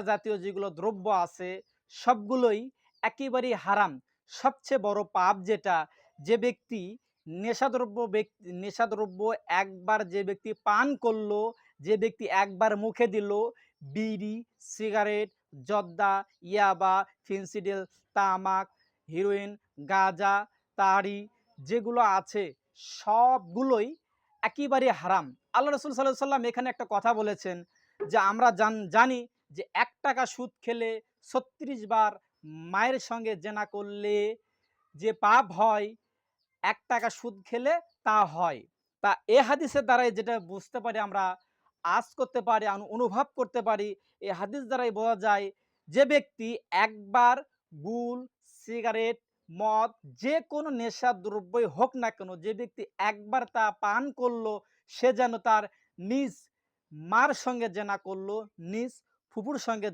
জাতীয় যেগুলো দ্রব্য আছে সবগুলোই একেবারেই হারাম। সবচেয়ে বড় পাপ যেটা, যে ব্যক্তি নেশাদ্রব্য একবার যে ব্যক্তি পান করলো, যে ব্যক্তি একবার মুখে দিল, বিড়ি, সিগারেট, জর্দা, ইয়াবা, ফেনসিডিল, তামাক, হেরোইন, গাঁজা, তাড়ি যেগুলো আছে সবগুলোই একেবারে হারাম। আল্লাহ রাসূল সাল্লাল্লাহু আলাইহি ওয়াসাল্লাম এখানে একটা কথা বলেছেন যে আমরা জানি যে ৳১ সুদ খেলে ৩৬ বার মায়ের সঙ্গে জেনা করলে যে পাপ হয়, ৳১ সুদ খেলে তা হয়। তা এ হাদিসের দ্বারাই যেটা বুঝতে পারি আমরা, আঁচ করতে পারি, অনুভব করতে পারি, এ হাদিস দ্বারাই বোঝা যায় যে ব্যক্তি একবার গুল, সিগারেট, মদ যেকোনো নেশাদ্রব্যই হোক না কেন, যে ব্যক্তি একবার তা পান করলো সে যেন তার নিজ মার সঙ্গে জেনা করলো, নিজ ফুফুর সঙ্গে